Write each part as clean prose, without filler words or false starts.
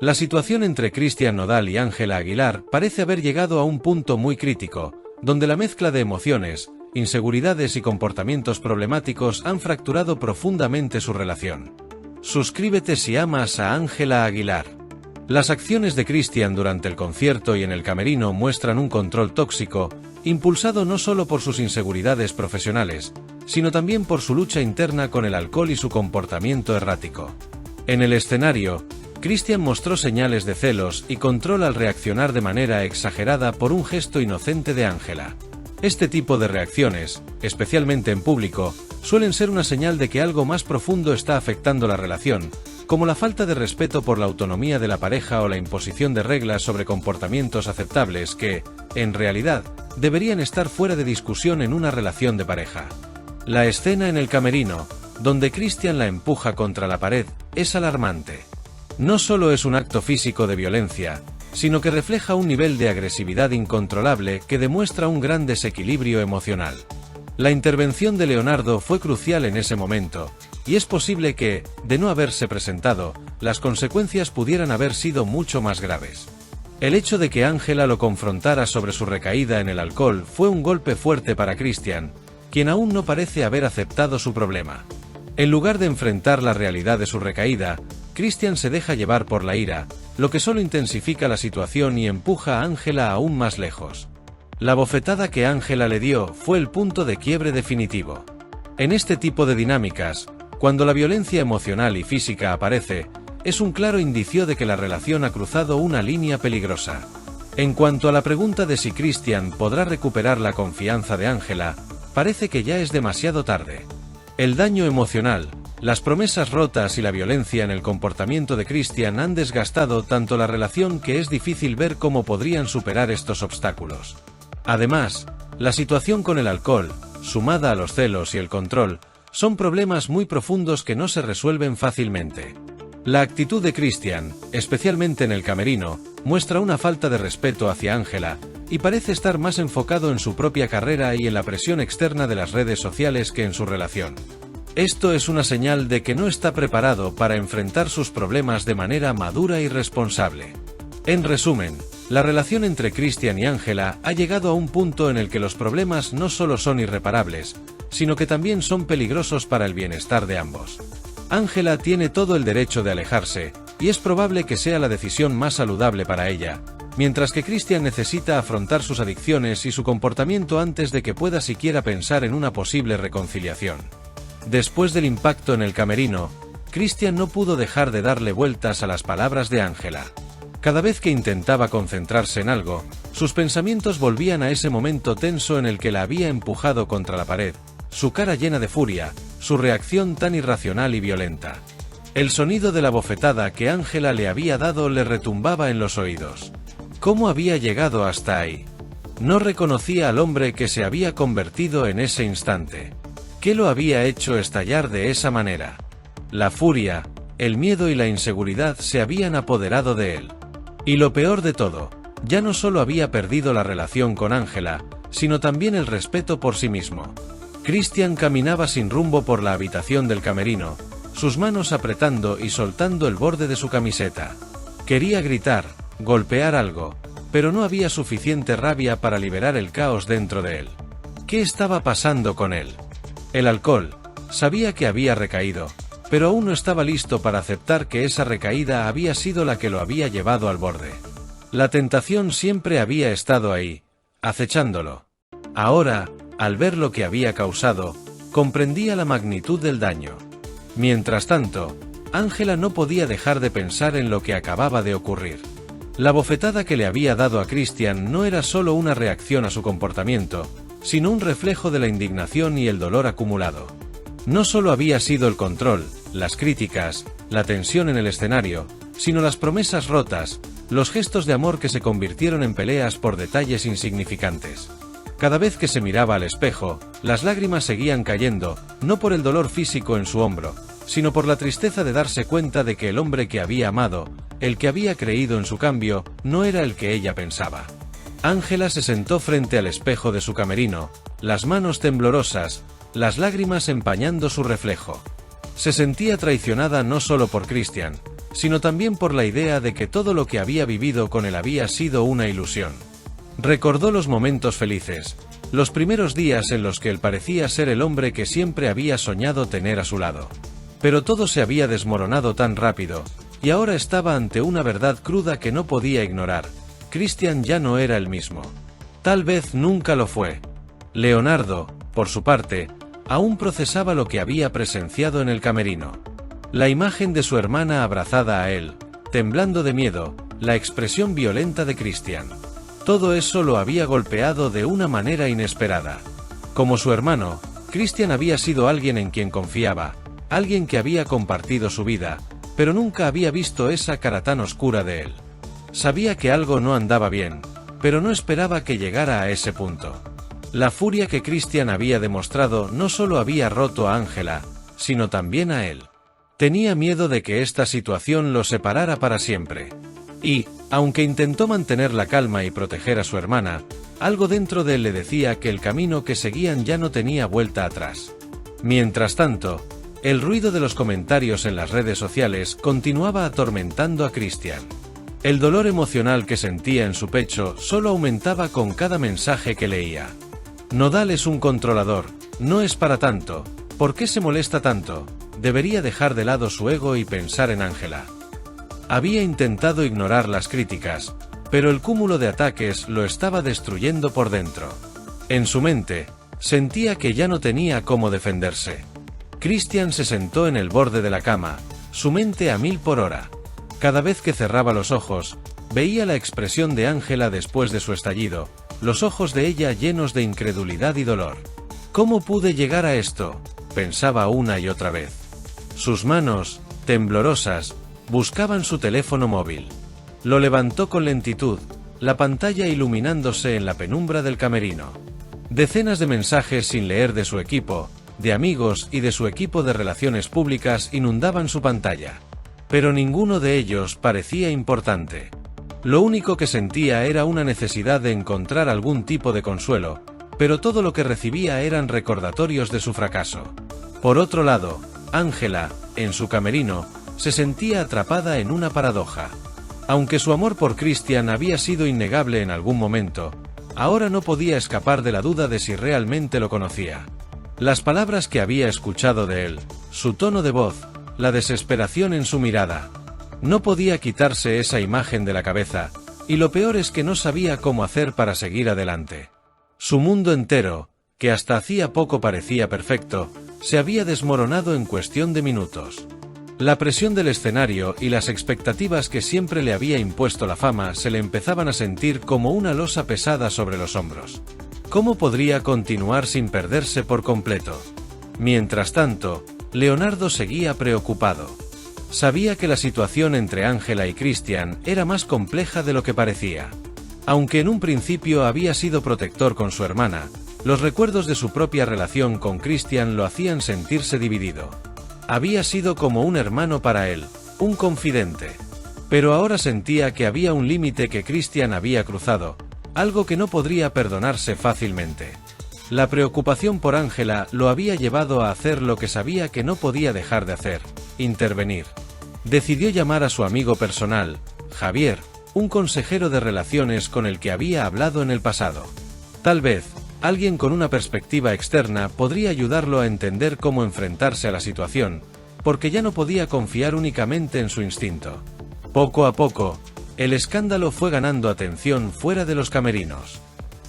La situación entre Cristian Nodal y Ángela Aguilar parece haber llegado a un punto muy crítico, donde la mezcla de emociones, inseguridades y comportamientos problemáticos han fracturado profundamente su relación. Suscríbete si amas a Ángela Aguilar. Las acciones de Cristian durante el concierto y en el camerino muestran un control tóxico, impulsado no solo por sus inseguridades profesionales, sino también por su lucha interna con el alcohol y su comportamiento errático. En el escenario, Cristian mostró señales de celos y control al reaccionar de manera exagerada por un gesto inocente de Ángela. Este tipo de reacciones, especialmente en público, suelen ser una señal de que algo más profundo está afectando la relación, como la falta de respeto por la autonomía de la pareja o la imposición de reglas sobre comportamientos aceptables que, en realidad, deberían estar fuera de discusión en una relación de pareja. La escena en el camerino, donde Cristian la empuja contra la pared, es alarmante. No solo es un acto físico de violencia, sino que refleja un nivel de agresividad incontrolable que demuestra un gran desequilibrio emocional. La intervención de Leonardo fue crucial en ese momento, y es posible que, de no haberse presentado, las consecuencias pudieran haber sido mucho más graves. El hecho de que Ángela lo confrontara sobre su recaída en el alcohol fue un golpe fuerte para Cristian, quien aún no parece haber aceptado su problema. En lugar de enfrentar la realidad de su recaída, Cristian se deja llevar por la ira, lo que solo intensifica la situación y empuja a Ángela aún más lejos. La bofetada que Ángela le dio fue el punto de quiebre definitivo. En este tipo de dinámicas, cuando la violencia emocional y física aparece, es un claro indicio de que la relación ha cruzado una línea peligrosa. En cuanto a la pregunta de si Cristian podrá recuperar la confianza de Ángela, parece que ya es demasiado tarde. El daño emocional, las promesas rotas y la violencia en el comportamiento de Cristian han desgastado tanto la relación que es difícil ver cómo podrían superar estos obstáculos. Además, la situación con el alcohol, sumada a los celos y el control, son problemas muy profundos que no se resuelven fácilmente. La actitud de Cristian, especialmente en el camerino, muestra una falta de respeto hacia Ángela, y parece estar más enfocado en su propia carrera y en la presión externa de las redes sociales que en su relación. Esto es una señal de que no está preparado para enfrentar sus problemas de manera madura y responsable. En resumen, la relación entre Cristian y Ángela ha llegado a un punto en el que los problemas no solo son irreparables, sino que también son peligrosos para el bienestar de ambos. Ángela tiene todo el derecho de alejarse, y es probable que sea la decisión más saludable para ella, mientras que Cristian necesita afrontar sus adicciones y su comportamiento antes de que pueda siquiera pensar en una posible reconciliación. Después del impacto en el camerino, Cristian no pudo dejar de darle vueltas a las palabras de Ángela. Cada vez que intentaba concentrarse en algo, sus pensamientos volvían a ese momento tenso en el que la había empujado contra la pared, su cara llena de furia, su reacción tan irracional y violenta. El sonido de la bofetada que Ángela le había dado le retumbaba en los oídos. ¿Cómo había llegado hasta ahí? No reconocía al hombre que se había convertido en ese instante. ¿Qué lo había hecho estallar de esa manera? La furia, el miedo y la inseguridad se habían apoderado de él. Y lo peor de todo, ya no solo había perdido la relación con Ángela, sino también el respeto por sí mismo. Cristian caminaba sin rumbo por la habitación del camerino, sus manos apretando y soltando el borde de su camiseta. Quería gritar, golpear algo, pero no había suficiente rabia para liberar el caos dentro de él. ¿Qué estaba pasando con él? El alcohol. Sabía que había recaído, pero aún no estaba listo para aceptar que esa recaída había sido la que lo había llevado al borde. La tentación siempre había estado ahí, acechándolo. Ahora, al ver lo que había causado, comprendía la magnitud del daño. Mientras tanto, Ángela no podía dejar de pensar en lo que acababa de ocurrir. La bofetada que le había dado a Cristian no era solo una reacción a su comportamiento, sino un reflejo de la indignación y el dolor acumulado. No solo había sido el control, las críticas, la tensión en el escenario, sino las promesas rotas, los gestos de amor que se convirtieron en peleas por detalles insignificantes. Cada vez que se miraba al espejo, las lágrimas seguían cayendo, no por el dolor físico en su hombro, sino por la tristeza de darse cuenta de que el hombre que había amado, el que había creído en su cambio, no era el que ella pensaba. Ángela se sentó frente al espejo de su camerino, las manos temblorosas, las lágrimas empañando su reflejo. Se sentía traicionada no solo por Cristian, sino también por la idea de que todo lo que había vivido con él había sido una ilusión. Recordó los momentos felices, los primeros días en los que él parecía ser el hombre que siempre había soñado tener a su lado. Pero todo se había desmoronado tan rápido, y ahora estaba ante una verdad cruda que no podía ignorar: Christian ya no era el mismo. Tal vez nunca lo fue. Leonardo, por su parte, aún procesaba lo que había presenciado en el camerino. La imagen de su hermana abrazada a él, temblando de miedo, la expresión violenta de Christian. Todo eso lo había golpeado de una manera inesperada. Como su hermano, Christian había sido alguien en quien confiaba, alguien que había compartido su vida, pero nunca había visto esa cara tan oscura de él. Sabía que algo no andaba bien, pero no esperaba que llegara a ese punto. La furia que Christian había demostrado no solo había roto a Ángela, sino también a él. Tenía miedo de que esta situación lo separara para siempre. Y, aunque intentó mantener la calma y proteger a su hermana, algo dentro de él le decía que el camino que seguían ya no tenía vuelta atrás. Mientras tanto, el ruido de los comentarios en las redes sociales continuaba atormentando a Christian. El dolor emocional que sentía en su pecho solo aumentaba con cada mensaje que leía. Nodal es un controlador, no es para tanto, ¿por qué se molesta tanto? Debería dejar de lado su ego y pensar en Ángela. Había intentado ignorar las críticas, pero el cúmulo de ataques lo estaba destruyendo por dentro. En su mente, sentía que ya no tenía cómo defenderse. Christian se sentó en el borde de la cama, su mente a 1000 por hora. Cada vez que cerraba los ojos, veía la expresión de Ángela después de su estallido, los ojos de ella llenos de incredulidad y dolor. ¿Cómo pude llegar a esto?, pensaba una y otra vez. Sus manos, temblorosas, buscaban su teléfono móvil. Lo levantó con lentitud, la pantalla iluminándose en la penumbra del camerino. Decenas de mensajes sin leer de su equipo, de amigos y de su equipo de relaciones públicas inundaban su pantalla. Pero ninguno de ellos parecía importante. Lo único que sentía era una necesidad de encontrar algún tipo de consuelo, pero todo lo que recibía eran recordatorios de su fracaso. Por otro lado, Ángela, en su camerino, se sentía atrapada en una paradoja. Aunque su amor por Christian había sido innegable en algún momento, ahora no podía escapar de la duda de si realmente lo conocía. Las palabras que había escuchado de él, su tono de voz, la desesperación en su mirada. No podía quitarse esa imagen de la cabeza, y lo peor es que no sabía cómo hacer para seguir adelante. Su mundo entero, que hasta hacía poco parecía perfecto, se había desmoronado en cuestión de minutos. La presión del escenario y las expectativas que siempre le había impuesto la fama se le empezaban a sentir como una losa pesada sobre los hombros. ¿Cómo podría continuar sin perderse por completo? Mientras tanto, Leonardo seguía preocupado. Sabía que la situación entre Ángela y Christian era más compleja de lo que parecía. Aunque en un principio había sido protector con su hermana, los recuerdos de su propia relación con Christian lo hacían sentirse dividido. Había sido como un hermano para él, un confidente. Pero ahora sentía que había un límite que Christian había cruzado, algo que no podría perdonarse fácilmente. La preocupación por Ángela lo había llevado a hacer lo que sabía que no podía dejar de hacer: intervenir. Decidió llamar a su amigo personal, Javier, un consejero de relaciones con el que había hablado en el pasado. Tal vez, alguien con una perspectiva externa podría ayudarlo a entender cómo enfrentarse a la situación, porque ya no podía confiar únicamente en su instinto. Poco a poco, el escándalo fue ganando atención fuera de los camerinos.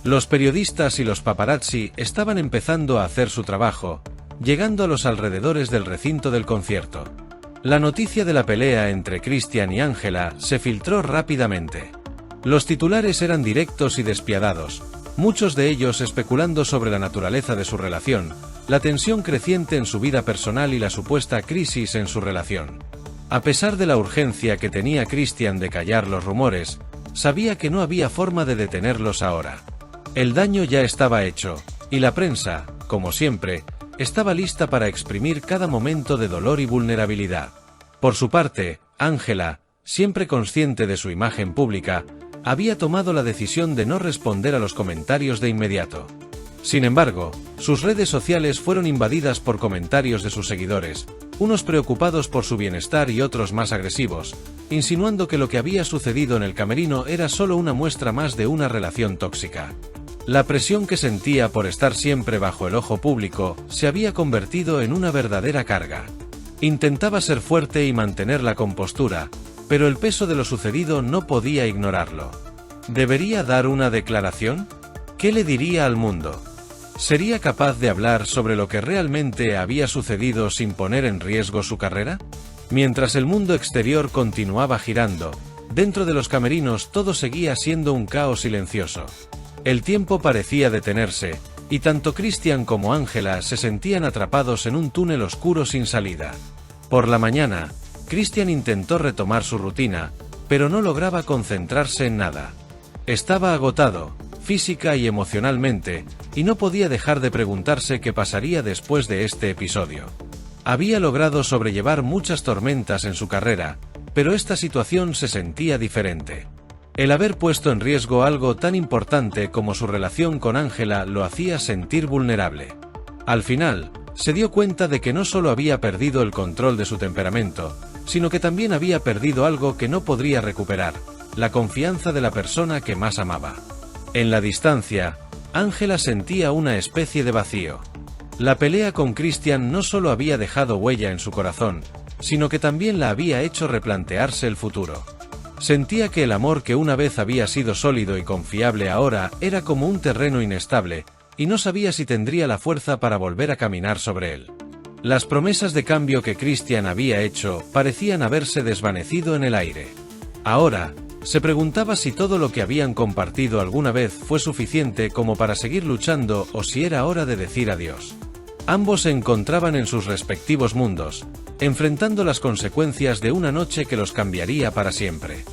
Los periodistas y los paparazzi estaban empezando a hacer su trabajo, llegando a los alrededores del recinto del concierto. La noticia de la pelea entre Christian y Ángela se filtró rápidamente. Los titulares eran directos y despiadados, muchos de ellos especulando sobre la naturaleza de su relación, la tensión creciente en su vida personal y la supuesta crisis en su relación. A pesar de la urgencia que tenía Christian de callar los rumores, sabía que no había forma de detenerlos ahora. El daño ya estaba hecho, y la prensa, como siempre, estaba lista para exprimir cada momento de dolor y vulnerabilidad. Por su parte, Ángela, siempre consciente de su imagen pública, había tomado la decisión de no responder a los comentarios de inmediato. Sin embargo, sus redes sociales fueron invadidas por comentarios de sus seguidores, unos preocupados por su bienestar y otros más agresivos, insinuando que lo que había sucedido en el camerino era solo una muestra más de una relación tóxica. La presión que sentía por estar siempre bajo el ojo público se había convertido en una verdadera carga. Intentaba ser fuerte y mantener la compostura, pero el peso de lo sucedido no podía ignorarlo. ¿Debería dar una declaración? ¿Qué le diría al mundo? ¿Sería capaz de hablar sobre lo que realmente había sucedido sin poner en riesgo su carrera? Mientras el mundo exterior continuaba girando, dentro de los camerinos todo seguía siendo un caos silencioso. El tiempo parecía detenerse, y tanto Christian como Ángela se sentían atrapados en un túnel oscuro sin salida. Por la mañana, Christian intentó retomar su rutina, pero no lograba concentrarse en nada. Estaba agotado, física y emocionalmente, y no podía dejar de preguntarse qué pasaría después de este episodio. Había logrado sobrellevar muchas tormentas en su carrera, pero esta situación se sentía diferente. El haber puesto en riesgo algo tan importante como su relación con Ángela lo hacía sentir vulnerable. Al final, se dio cuenta de que no solo había perdido el control de su temperamento, sino que también había perdido algo que no podría recuperar: la confianza de la persona que más amaba. En la distancia, Ángela sentía una especie de vacío. La pelea con Christian no solo había dejado huella en su corazón, sino que también la había hecho replantearse el futuro. Sentía que el amor que una vez había sido sólido y confiable ahora era como un terreno inestable, y no sabía si tendría la fuerza para volver a caminar sobre él. Las promesas de cambio que Christian había hecho parecían haberse desvanecido en el aire. Ahora, se preguntaba si todo lo que habían compartido alguna vez fue suficiente como para seguir luchando o si era hora de decir adiós. Ambos se encontraban en sus respectivos mundos, enfrentando las consecuencias de una noche que los cambiaría para siempre.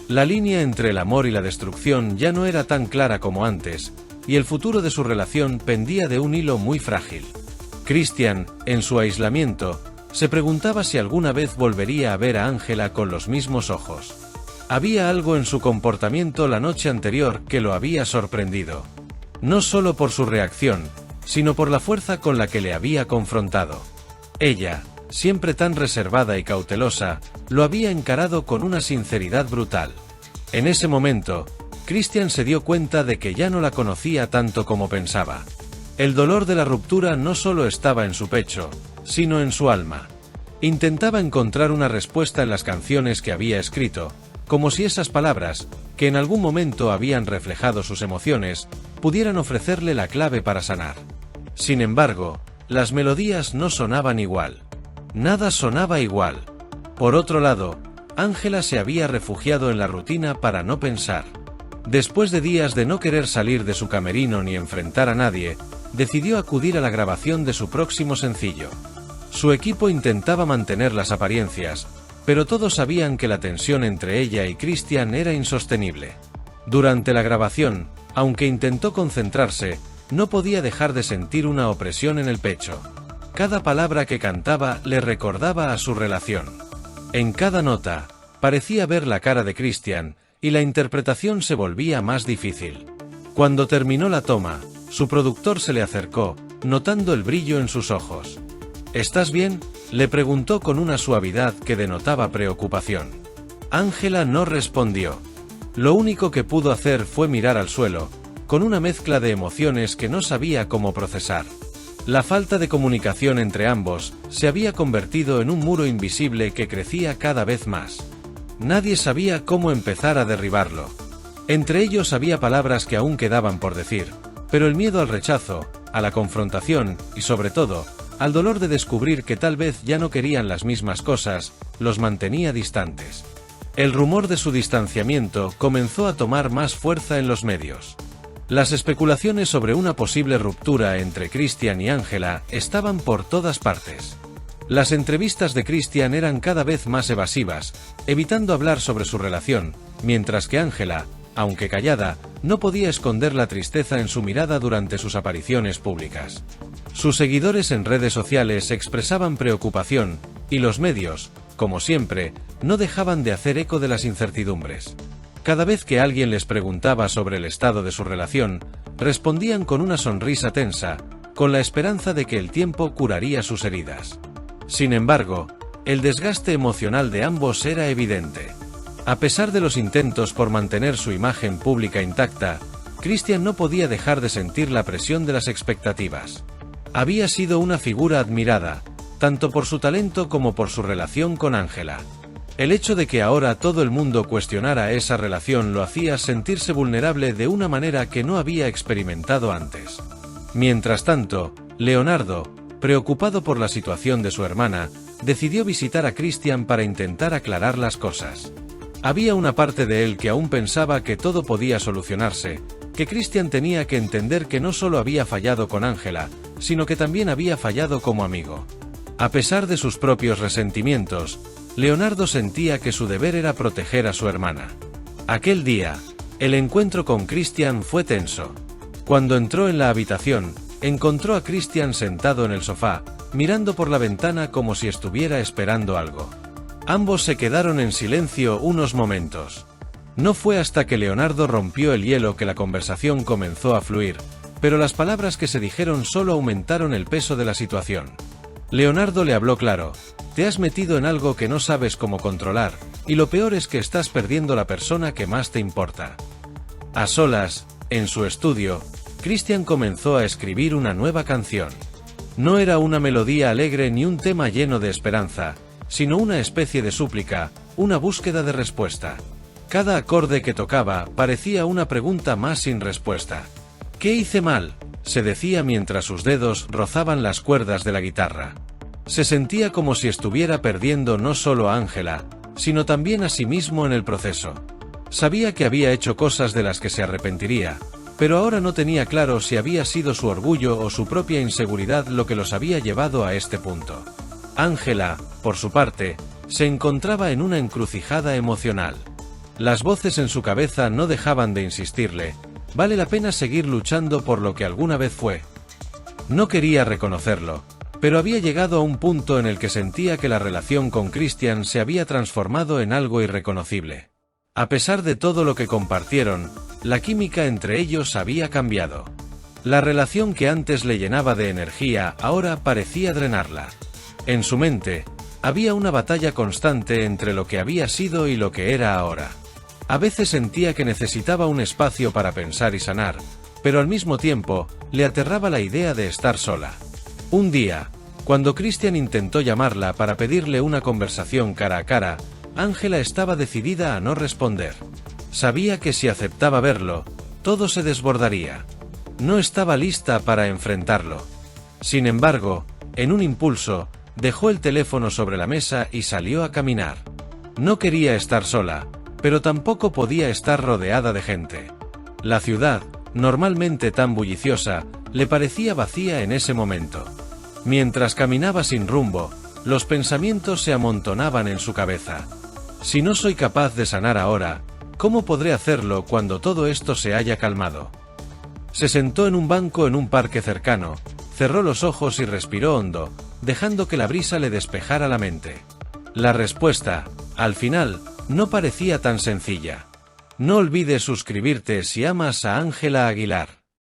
La línea entre el amor y la destrucción ya no era tan clara como antes, y el futuro de su relación pendía de un hilo muy frágil. Christian, en su aislamiento, se preguntaba si alguna vez volvería a ver a Ángela con los mismos ojos. Había algo en su comportamiento la noche anterior que lo había sorprendido. No solo por su reacción, sino por la fuerza con la que le había confrontado. Ella, siempre tan reservada y cautelosa, lo había encarado con una sinceridad brutal. En ese momento, Christian se dio cuenta de que ya no la conocía tanto como pensaba. El dolor de la ruptura no solo estaba en su pecho, sino en su alma. Intentaba encontrar una respuesta en las canciones que había escrito, como si esas palabras, que en algún momento habían reflejado sus emociones, pudieran ofrecerle la clave para sanar. Sin embargo, las melodías no sonaban igual. Nada sonaba igual. Por otro lado, Ángela se había refugiado en la rutina para no pensar. Después de días de no querer salir de su camerino ni enfrentar a nadie, decidió acudir a la grabación de su próximo sencillo. Su equipo intentaba mantener las apariencias, pero todos sabían que la tensión entre ella y Christian era insostenible. Durante la grabación, aunque intentó concentrarse, no podía dejar de sentir una opresión en el pecho. Cada palabra que cantaba le recordaba a su relación. En cada nota, parecía ver la cara de Christian, y la interpretación se volvía más difícil. Cuando terminó la toma, su productor se le acercó, notando el brillo en sus ojos. ¿Estás bien?, le preguntó con una suavidad que denotaba preocupación. Ángela no respondió. Lo único que pudo hacer fue mirar al suelo, con una mezcla de emociones que no sabía cómo procesar. La falta de comunicación entre ambos se había convertido en un muro invisible que crecía cada vez más. Nadie sabía cómo empezar a derribarlo. Entre ellos había palabras que aún quedaban por decir, pero el miedo al rechazo, a la confrontación y sobre todo, al dolor de descubrir que tal vez ya no querían las mismas cosas, los mantenía distantes. El rumor de su distanciamiento comenzó a tomar más fuerza en los medios. Las especulaciones sobre una posible ruptura entre Christian y Ángela estaban por todas partes. Las entrevistas de Christian eran cada vez más evasivas, evitando hablar sobre su relación, mientras que Ángela, aunque callada, no podía esconder la tristeza en su mirada durante sus apariciones públicas. Sus seguidores en redes sociales expresaban preocupación, y los medios, como siempre, no dejaban de hacer eco de las incertidumbres. Cada vez que alguien les preguntaba sobre el estado de su relación, respondían con una sonrisa tensa, con la esperanza de que el tiempo curaría sus heridas. Sin embargo, el desgaste emocional de ambos era evidente. A pesar de los intentos por mantener su imagen pública intacta, Christian no podía dejar de sentir la presión de las expectativas. Había sido una figura admirada, tanto por su talento como por su relación con Angela. El hecho de que ahora todo el mundo cuestionara esa relación lo hacía sentirse vulnerable de una manera que no había experimentado antes. Mientras tanto, Leonardo, preocupado por la situación de su hermana, decidió visitar a Christian para intentar aclarar las cosas. Había una parte de él que aún pensaba que todo podía solucionarse, que Christian tenía que entender que no solo había fallado con Angela, sino que también había fallado como amigo. A pesar de sus propios resentimientos, Leonardo sentía que su deber era proteger a su hermana. Aquel día, el encuentro con Christian fue tenso. Cuando entró en la habitación, encontró a Christian sentado en el sofá, mirando por la ventana como si estuviera esperando algo. Ambos se quedaron en silencio unos momentos. No fue hasta que Leonardo rompió el hielo que la conversación comenzó a fluir, pero las palabras que se dijeron solo aumentaron el peso de la situación. Leonardo le habló claro: te has metido en algo que no sabes cómo controlar, y lo peor es que estás perdiendo la persona que más te importa. A solas, en su estudio, Christian comenzó a escribir una nueva canción. No era una melodía alegre ni un tema lleno de esperanza, sino una especie de súplica, una búsqueda de respuesta. Cada acorde que tocaba parecía una pregunta más sin respuesta. ¿Qué hice mal?, se decía mientras sus dedos rozaban las cuerdas de la guitarra. Se sentía como si estuviera perdiendo no solo a Angela, sino también a sí mismo en el proceso. Sabía que había hecho cosas de las que se arrepentiría, pero ahora no tenía claro si había sido su orgullo o su propia inseguridad lo que los había llevado a este punto. Angela, por su parte, se encontraba en una encrucijada emocional. Las voces en su cabeza no dejaban de insistirle: vale la pena seguir luchando por lo que alguna vez fue. No quería reconocerlo, pero había llegado a un punto en el que sentía que la relación con Christian se había transformado en algo irreconocible. A pesar de todo lo que compartieron, la química entre ellos había cambiado. La relación que antes le llenaba de energía ahora parecía drenarla. En su mente, había una batalla constante entre lo que había sido y lo que era ahora. A veces sentía que necesitaba un espacio para pensar y sanar, pero al mismo tiempo, le aterraba la idea de estar sola. Un día, cuando Christian intentó llamarla para pedirle una conversación cara a cara, Angela estaba decidida a no responder. Sabía que si aceptaba verlo, todo se desbordaría. No estaba lista para enfrentarlo. Sin embargo, en un impulso, dejó el teléfono sobre la mesa y salió a caminar. No quería estar sola, pero tampoco podía estar rodeada de gente. La ciudad, normalmente tan bulliciosa, le parecía vacía en ese momento. Mientras caminaba sin rumbo, los pensamientos se amontonaban en su cabeza. Si no soy capaz de sanar ahora, ¿cómo podré hacerlo cuando todo esto se haya calmado? Se sentó en un banco en un parque cercano, cerró los ojos y respiró hondo, dejando que la brisa le despejara la mente. La respuesta, al final, no parecía tan sencilla. No olvides suscribirte si amas a Ángela Aguilar.